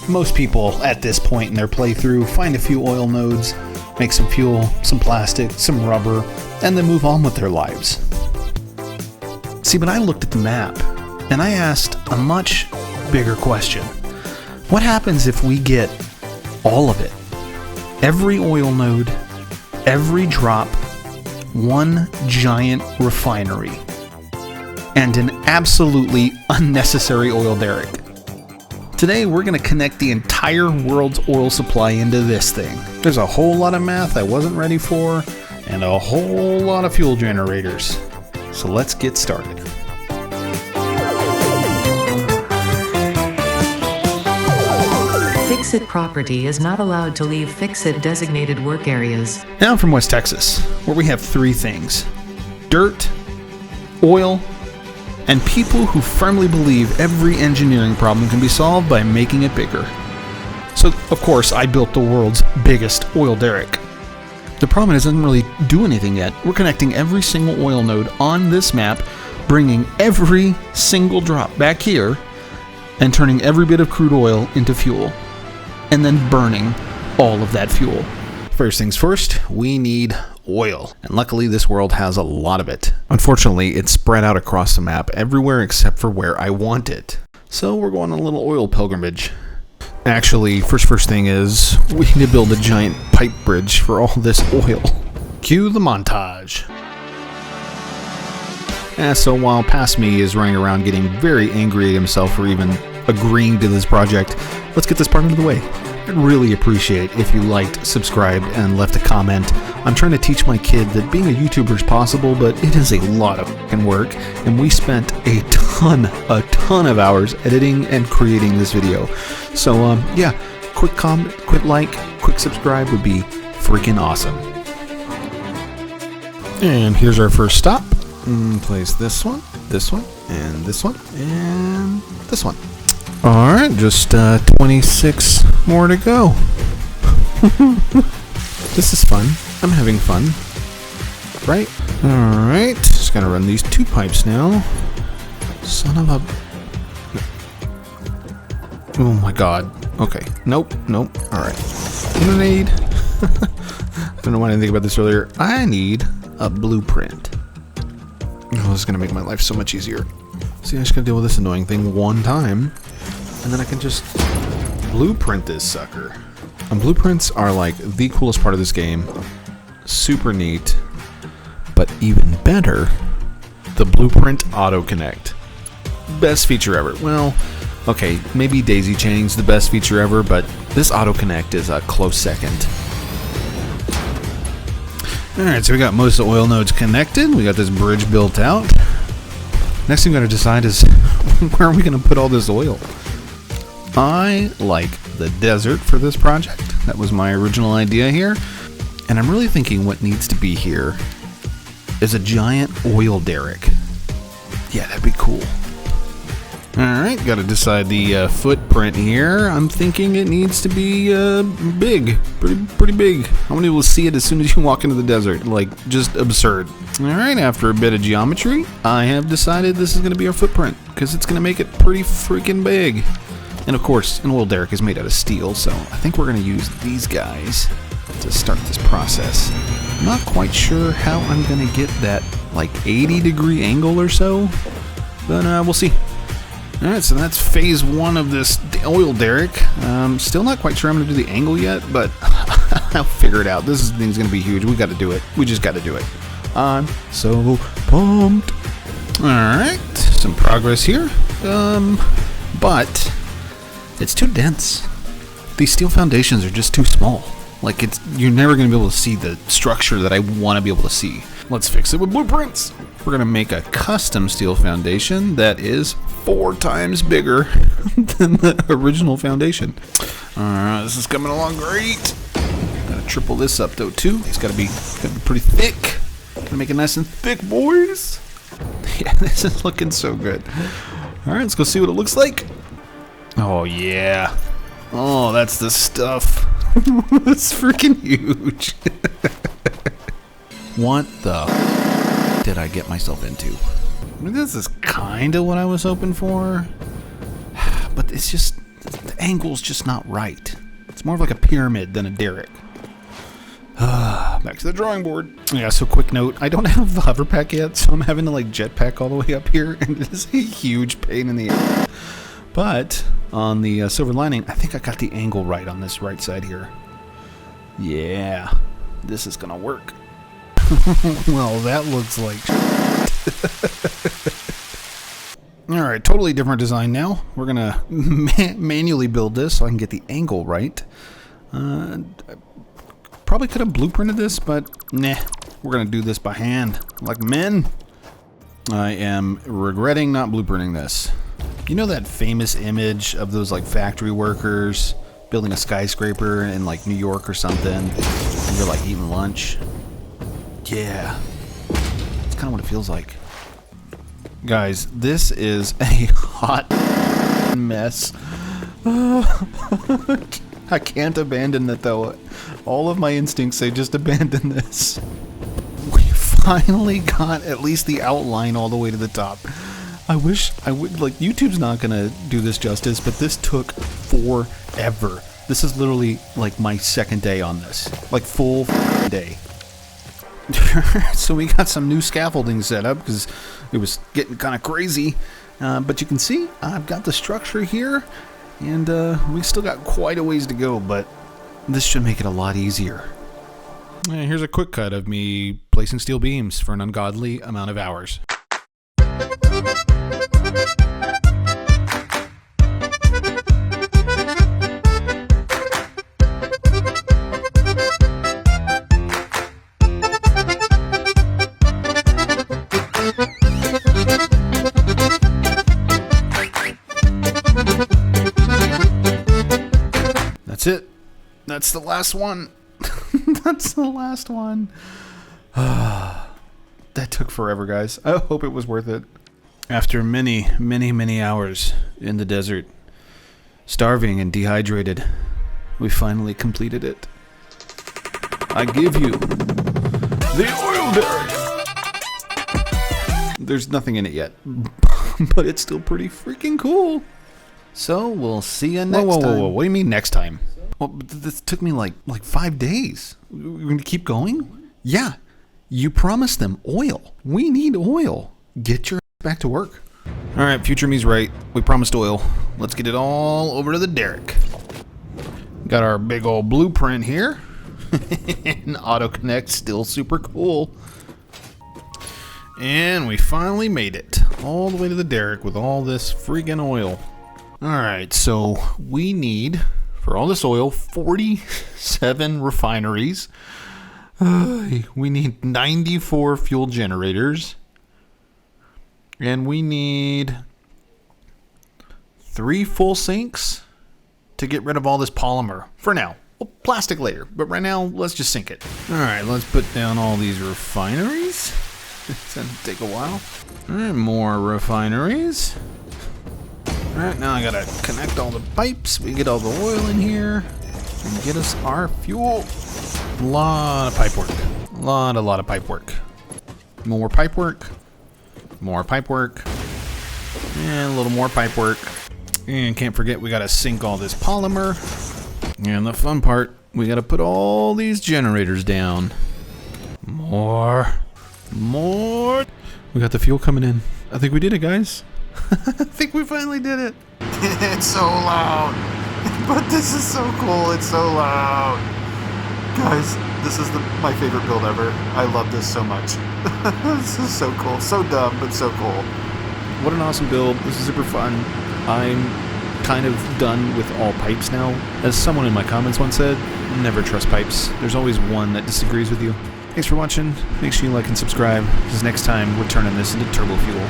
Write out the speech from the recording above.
Most people at this point in their playthrough find a few oil nodes, make some fuel, some plastic, some rubber, and then move on with their lives. See, but I looked at the map, and I asked a much bigger question. What happens if we get all of it? Every oil node, every drop, one giant refinery, and an absolutely unnecessary oil derrick. Today we're going to connect the entire world's oil supply into this thing. There's a whole lot of math I wasn't ready for, and a whole lot of fuel generators. So let's get started. Fix-It property is not allowed to leave Fix-It designated work areas. Now I'm from West Texas, where we have three things: dirt, oil, and people who firmly believe every engineering problem can be solved by making it bigger. So, of course, I built the world's biggest oil derrick. The problem is it doesn't really do anything yet. We're connecting every single oil node on this map, bringing every single drop back here, and turning every bit of crude oil into fuel, and then burning all of that fuel. First things first, we need oil, and luckily this world has a lot of it. Unfortunately, it's spread out across the map everywhere except for where I want it. So we're going on a little oil pilgrimage. Actually, first thing is, we need to build a giant pipe bridge for all this oil. Cue the montage. So while past me is running around getting very angry at himself for even agreeing to this project, let's get this part out of the way. I'd really appreciate if you liked, subscribed, and left a comment. I'm trying to teach my kid that being a YouTuber is possible, but it is a lot of fucking work, and we spent a ton of hours editing and creating this video. So, yeah, quick comment, quick like, quick subscribe would be freaking awesome. And here's our first stop. Place this one, and this one, and this one. Alright, just 26 more to go. This is fun. I'm having fun. Right? Alright, just gotta run these two pipes now. Son of a... Oh my god. Okay. Nope. Alright. Grenade. I don't know why I didn't think about this earlier. I need a blueprint. Oh, this is gonna make my life so much easier. See, I just gotta deal with this annoying thing one time, and then I can just blueprint this sucker. And blueprints are like the coolest part of this game. Super neat. But even better, the blueprint auto-connect. Best feature ever. Well, okay, maybe daisy chaining's the best feature ever, but this auto-connect is a close second. Alright, so we got most of the oil nodes connected. We got this bridge built out. Next thing we gotta decide is where are we gonna put all this oil? I like the desert for this project. That was my original idea here. And I'm really thinking what needs to be here is a giant oil derrick. Yeah, that'd be cool. Alright, gotta decide the footprint here. I'm thinking it needs to be big. Pretty big. How many will see it as soon as you walk into the desert? Like, just absurd. Alright, after a bit of geometry, I have decided this is gonna be our footprint, because it's gonna make it pretty freaking big. And of course, an oil derrick is made out of steel, so I think we're going to use these guys to start this process. I'm not quite sure how I'm going to get that, like, 80-degree angle or so, but we'll see. Alright, so that's phase one of this oil derrick. Still not quite sure I'm going to do the angle yet, but I'll figure it out. This thing's going to be huge. We got to do it. We just got to do it. I'm so pumped. Alright, some progress here. But it's too dense. These steel foundations are just too small. Like, you're never going to be able to see the structure that I want to be able to see. Let's fix it with blueprints. We're going to make a custom steel foundation that is 4 times bigger than the original foundation. Alright, this is coming along great. Gotta triple this up though too. It's gotta be pretty thick. Gotta make it nice and thick, boys. Yeah, this is looking so good. Alright, let's go see what it looks like. Oh yeah. Oh, that's the stuff. It's freaking huge. What the did I get myself into? I mean, this is kind of what I was hoping for, but it's just The angle's just not right. It's more of like a pyramid than a derrick. Back to the drawing board. Yeah, so quick note, I don't have the hover pack yet, so I'm having to like jetpack all the way up here, and it is a huge pain in the ass. But on the silver lining, I think I got the angle right on this right side here. Yeah, this is gonna work. Well, that looks like Alright, totally different design now. We're gonna manually build this so I can get the angle right. Probably could have blueprinted this, but nah, we're gonna do this by hand, like men. I am regretting not blueprinting this. You know that famous image of those like factory workers building a skyscraper in like New York or something, and they're like eating lunch? Yeah, it's kind of what it feels like. Guys, this is a hot mess. I can't abandon it though. All of my instincts say just abandon this. We finally got at least the outline all the way to the top. I wish I would, like, YouTube's not gonna do this justice, but this took forever. This is literally like my second day on this. Like full day. So we got some new scaffolding set up because it was getting kind of crazy. But you can see I've got the structure here. And we still got quite a ways to go, but this should make it a lot easier. And here's a quick cut of me placing steel beams for an ungodly amount of hours. That's it. That's the last one. That's the last one. That took forever, guys. I hope it was worth it. After many, many, many hours in the desert, starving and dehydrated, we finally completed it. I give you the oil derrick. There's nothing in it yet, but it's still pretty freaking cool. So we'll see you next time. Whoa. What do you mean next time? Well, this took me like 5 days. We're going to keep going? Yeah. You promised them oil. We need oil. Get your back to work. All right, future me's right. We promised oil. Let's get it all over to the derrick. Got our big old blueprint here. And auto connect, still super cool. And we finally made it all the way to the derrick with all this freaking oil. All right, so we need, for all this oil, 47 refineries. We need 94 fuel generators. And we need 3 full sinks to get rid of all this polymer. For now. Well, plastic later. But right now, let's just sink it. All right, let's put down all these refineries. It's going to take a while. All right, more refineries. Alright, now I gotta connect all the pipes. We get all the oil in here and get us our fuel. A lot of pipe work. A lot of pipe work. More pipe work. More pipe work. And a little more pipe work. And can't forget, we gotta sink all this polymer. And the fun part, we gotta put all these generators down. More. We got the fuel coming in. I think we did it, guys. I think we finally did it. It's so loud. But this is so cool. It's so loud. Guys, this is my favorite build ever. I love this so much. This is so cool. So dumb, but so cool. What an awesome build. This is super fun. I'm kind of done with all pipes now. As someone in my comments once said, never trust pipes. There's always one that disagrees with you. Thanks for watching. Make sure you like and subscribe, because next time we're turning this into turbo fuel.